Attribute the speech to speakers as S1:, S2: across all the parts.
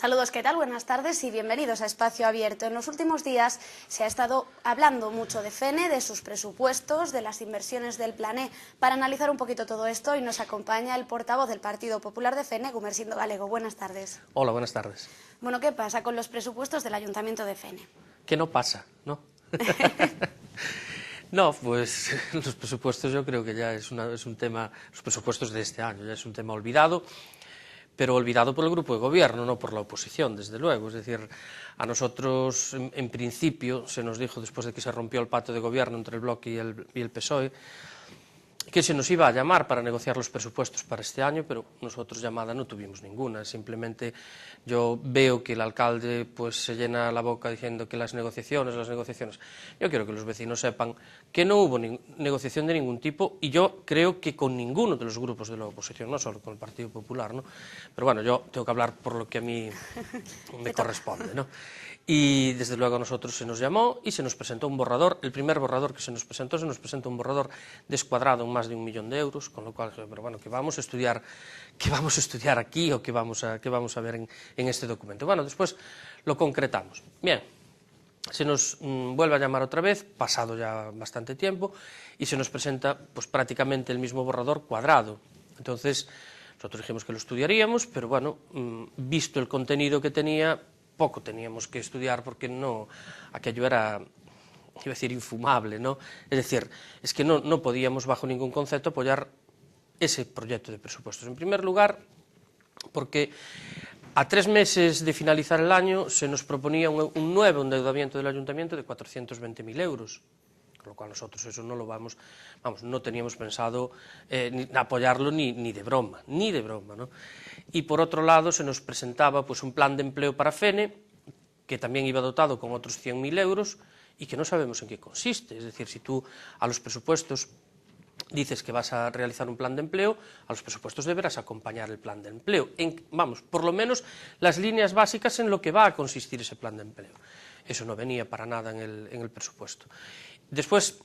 S1: Saludos, ¿qué tal? Buenas tardes y bienvenidos a Espacio Abierto. En los últimos días se ha estado hablando mucho de FENE, de sus presupuestos, de las inversiones del Plan E. Para analizar un poquito todo esto, hoy nos acompaña el portavoz del Partido Popular de FENE, Gumersindo Galego. Buenas tardes.
S2: Hola, buenas tardes.
S1: Bueno, ¿qué pasa con los presupuestos del Ayuntamiento de FENE?
S2: Que no pasa, ¿no? No, pues los presupuestos yo creo que ya es un tema, los presupuestos de este año ya es un tema olvidado, pero olvidado por el grupo de gobierno, no por la oposición, desde luego. Es decir, a nosotros, en principio, se nos dijo, después de que se rompió el pacto de gobierno entre el Bloque y el PSOE, que se nos iba a llamar para negociar los presupuestos para este año, pero nosotros llamada no tuvimos ninguna. Simplemente yo veo que el alcalde pues se llena la boca diciendo que las negociaciones. Yo quiero que los vecinos sepan que no hubo negociación de ningún tipo, y yo creo que con ninguno de los grupos de la oposición, no solo con el Partido Popular, ¿no? Pero bueno, yo tengo que hablar por lo que a mí me corresponde, ¿no? Y desde luego a nosotros se nos llamó y se nos presentó un borrador. El primer borrador que se nos presentó un borrador descuadrado en más de 1 millón de euros, con lo cual, pero bueno, ¿qué vamos a estudiar aquí o qué vamos a ver en este documento? Bueno, después lo concretamos. Bien, se nos vuelve a llamar otra vez, pasado ya bastante tiempo, y se nos presenta pues prácticamente el mismo borrador cuadrado. Entonces, nosotros dijimos que lo estudiaríamos, pero bueno, visto el contenido que tenía, poco teníamos que estudiar, porque no, aquello era, iba a decir, infumable, ¿no? Es decir, es que no podíamos bajo ningún concepto apoyar ese proyecto de presupuestos. En primer lugar, porque a 3 meses de finalizar el año se nos proponía un nuevo endeudamiento del Ayuntamiento de 420.000 euros, con lo cual nosotros eso no lo no teníamos pensado apoyarlo ni de broma, ¿no? Y por otro lado se nos presentaba pues un plan de empleo para FENE, que también iba dotado con otros 100.000 euros y que no sabemos en qué consiste. Es decir, si tú a los presupuestos dices que vas a realizar un plan de empleo, a los presupuestos deberás acompañar el plan de empleo. Por lo menos las líneas básicas en lo que va a consistir ese plan de empleo. Eso no venía para nada en el presupuesto. Después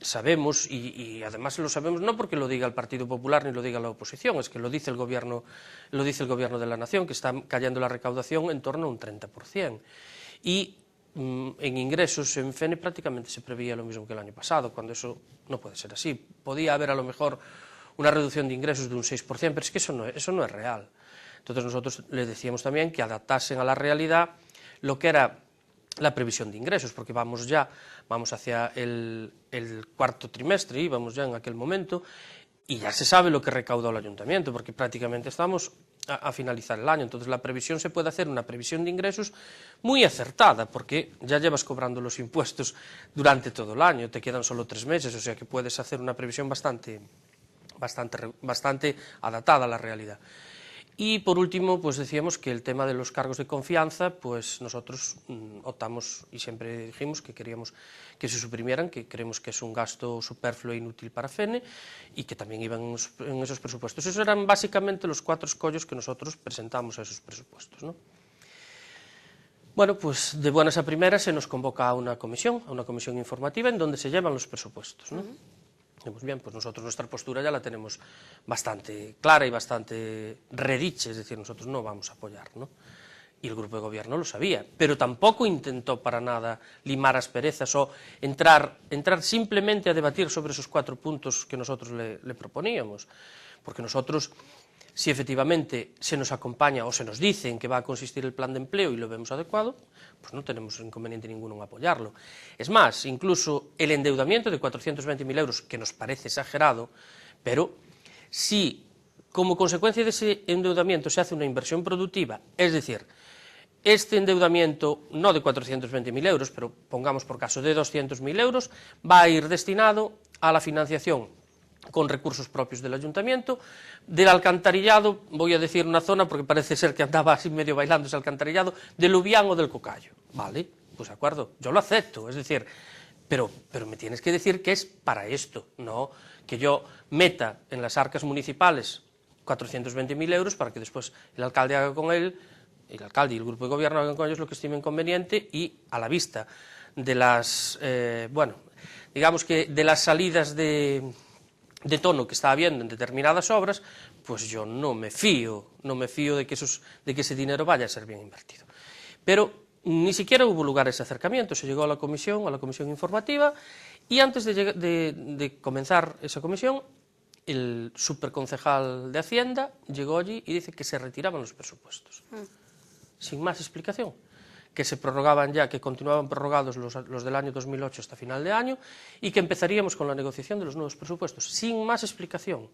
S2: sabemos, y además lo sabemos no porque lo diga el Partido Popular ni lo diga la oposición, es que lo dice el Gobierno de la Nación, que está cayendo la recaudación en torno a un 30%. Y en ingresos en FENE prácticamente se preveía lo mismo que el año pasado, cuando eso no puede ser así. Podía haber a lo mejor una reducción de ingresos de un 6%, pero es que eso no es real. Entonces nosotros les decíamos también que adaptasen a la realidad lo que era la previsión de ingresos, porque vamos hacia el cuarto trimestre, íbamos ya en aquel momento, y ya se sabe lo que recaudó el Ayuntamiento, porque prácticamente estamos a finalizar el año. Entonces la previsión se puede hacer una previsión de ingresos muy acertada, porque ya llevas cobrando los impuestos durante todo el año, te quedan solo 3 meses, o sea que puedes hacer una previsión bastante adaptada a la realidad. Y por último, pues decíamos que el tema de los cargos de confianza, pues nosotros optamos y siempre dijimos que queríamos que se suprimieran, que creemos que es un gasto superfluo e inútil para FENE y que también iban en esos presupuestos. Esos eran básicamente los 4 escollos que nosotros presentamos a esos presupuestos, ¿no? Bueno, pues de buenas a primeras se nos convoca a una comisión informativa en donde se llevan los presupuestos, ¿no? Pues bien, pues nosotros nuestra postura ya la tenemos bastante clara y bastante redicha, es decir, nosotros no vamos a apoyar, ¿no? Y el grupo de gobierno lo sabía, pero tampoco intentó para nada limar asperezas o entrar simplemente a debatir sobre esos 4 puntos que nosotros le proponíamos, porque nosotros, si efectivamente se nos acompaña o se nos dice en qué va a consistir el plan de empleo y lo vemos adecuado, pues no tenemos inconveniente ninguno en apoyarlo. Es más, incluso el endeudamiento de 420.000 euros, que nos parece exagerado, pero si como consecuencia de ese endeudamiento se hace una inversión productiva, es decir, este endeudamiento no de 420.000 euros, pero pongamos por caso de 200.000 euros, va a ir destinado a la financiación con recursos propios del Ayuntamiento, del alcantarillado, voy a decir una zona porque parece ser que andaba así medio bailando ese alcantarillado, del Lubián o del Cocayo, ¿vale? Pues de acuerdo, yo lo acepto, es decir, pero me tienes que decir que es para esto, no que yo meta en las arcas municipales 420.000 euros para que después el alcalde haga con él, el alcalde y el grupo de gobierno hagan con ellos lo que estimen conveniente, y a la vista de las, digamos que de las salidas de tono que está habiendo en determinadas obras, pues yo no me fío de que ese dinero vaya a ser bien invertido. Pero ni siquiera hubo lugar a ese acercamiento, se llegó a la comisión informativa, y antes de comenzar esa comisión, el superconcejal de Hacienda llegó allí y dice que se retiraban los presupuestos, sin más explicación, que se prorrogaban ya, que continuaban prorrogados los del año 2008 hasta final de año, y que empezaríamos con la negociación de los nuevos presupuestos, sin más explicación.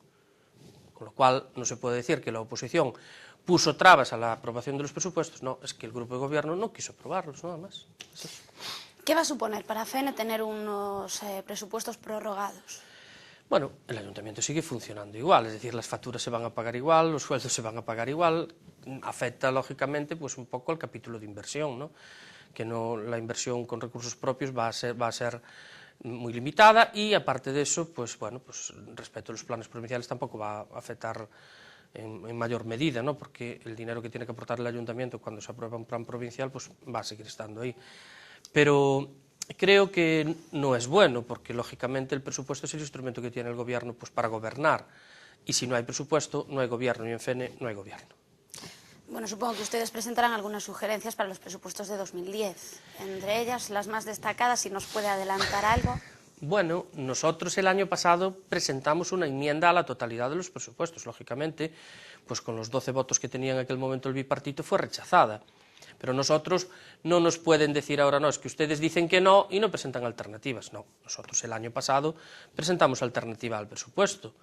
S2: Con lo cual no se puede decir que la oposición puso trabas a la aprobación de los presupuestos, no, es que el grupo de gobierno no quiso aprobarlos, nada más. Es eso.
S1: ¿Qué va a suponer para FENE tener unos presupuestos prorrogados?
S2: Bueno, el ayuntamiento sigue funcionando igual, es decir, las facturas se van a pagar igual, los sueldos se van a pagar igual, afecta lógicamente pues un poco al capítulo de inversión, ¿no? Que no, la inversión con recursos propios va a ser muy limitada, y aparte de eso, pues bueno, pues respecto a los planes provinciales tampoco va a afectar en mayor medida, ¿no? Porque el dinero que tiene que aportar el ayuntamiento cuando se aprueba un plan provincial pues va a seguir estando ahí. Pero creo que no es bueno, porque lógicamente el presupuesto es el instrumento que tiene el gobierno pues para gobernar, y si no hay presupuesto no hay gobierno, y en FENE no hay gobierno.
S1: Bueno, supongo que ustedes presentarán algunas sugerencias para los presupuestos de 2010, entre ellas las más destacadas, si nos puede adelantar algo.
S2: Bueno, nosotros el año pasado presentamos una enmienda a la totalidad de los presupuestos, lógicamente, pues con los 12 votos que tenía en aquel momento el bipartito fue rechazada. Pero nosotros no nos pueden decir ahora, no, es que ustedes dicen que no y no presentan alternativas. No, nosotros el año pasado presentamos alternativa al presupuesto.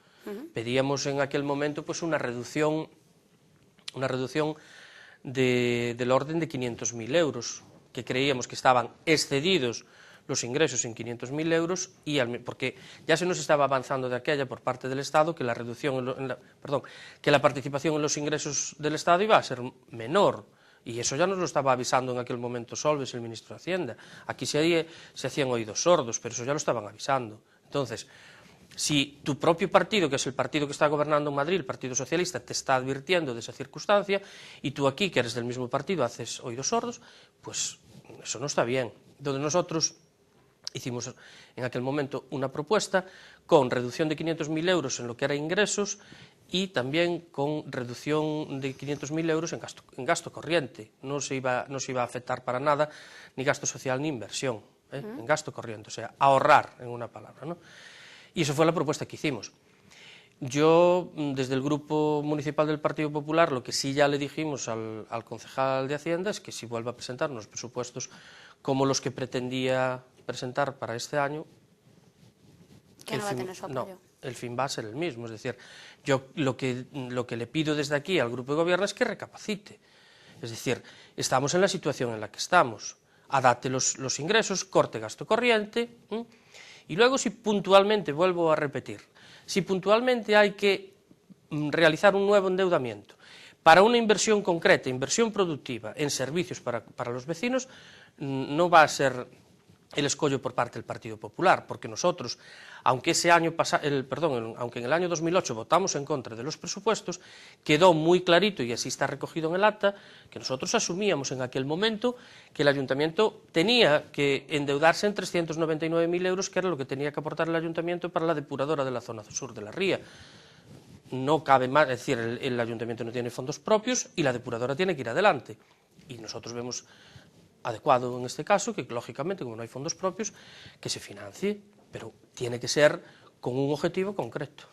S2: Pedíamos en aquel momento pues una reducción del orden de 500.000 euros, que creíamos que estaban excedidos los ingresos en 500.000 euros, porque ya se nos estaba avanzando de aquella por parte del Estado que la participación en los ingresos del Estado iba a ser menor. Y eso ya nos lo estaba avisando en aquel momento Solbes, el ministro de Hacienda. Aquí se hacían oídos sordos, pero eso ya lo estaban avisando. Entonces, si tu propio partido, que es el partido que está gobernando en Madrid, el Partido Socialista, te está advirtiendo de esa circunstancia, y tú aquí, que eres del mismo partido, haces oídos sordos, pues eso no está bien. Entonces nosotros hicimos en aquel momento una propuesta con reducción de 500.000 euros en lo que era ingresos, y también con reducción de 500.000 euros en gasto corriente. No se iba a afectar para nada ni gasto social ni inversión, en gasto corriente, o sea, ahorrar, en una palabra, ¿no? Y eso fue la propuesta que hicimos. Yo, desde el Grupo Municipal del Partido Popular, lo que sí ya le dijimos al concejal de Hacienda es que si vuelve a presentar unos presupuestos como los que pretendía presentar para este año,
S1: que no va a tener su apoyo.
S2: No, el fin va a ser el mismo. Es decir, yo lo que le pido desde aquí al Grupo de Gobierno es que recapacite. Es decir, estamos en la situación en la que estamos. Adapte los ingresos, corte gasto corriente, y luego, si puntualmente, vuelvo a repetir, si puntualmente hay que realizar un nuevo endeudamiento para una inversión concreta, inversión productiva en servicios para los vecinos, no va a ser el escollo por parte del Partido Popular, porque nosotros, aunque en el año 2008 votamos en contra de los presupuestos, quedó muy clarito, y así está recogido en el acta, que nosotros asumíamos en aquel momento que el ayuntamiento tenía que endeudarse en 399.000 euros, que era lo que tenía que aportar el ayuntamiento para la depuradora de la zona sur de la Ría. No cabe más, es decir, el ayuntamiento no tiene fondos propios y la depuradora tiene que ir adelante. Y nosotros vemos adecuado en este caso que, lógicamente, como no hay fondos propios, que se financie, pero tiene que ser con un objetivo concreto.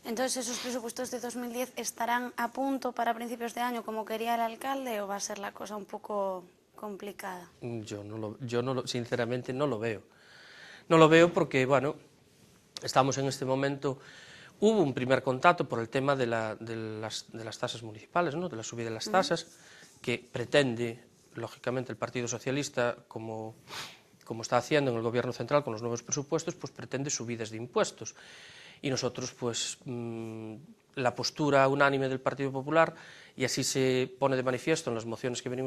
S1: Entonces, ¿esos presupuestos de 2010 estarán a punto para principios de año como quería el alcalde, o va a ser la cosa un poco complicada?
S2: Sinceramente no lo veo. No lo veo porque, bueno, estamos en este momento. Hubo un primer contacto por el tema de las tasas municipales, ¿no? De la subida de las tasas, que pretende, lógicamente, el Partido Socialista, como está haciendo en el Gobierno central con los nuevos presupuestos, pues pretende subidas de impuestos. Y nosotros, pues, la postura unánime del Partido Popular, y así se pone de manifiesto en las mociones que venimos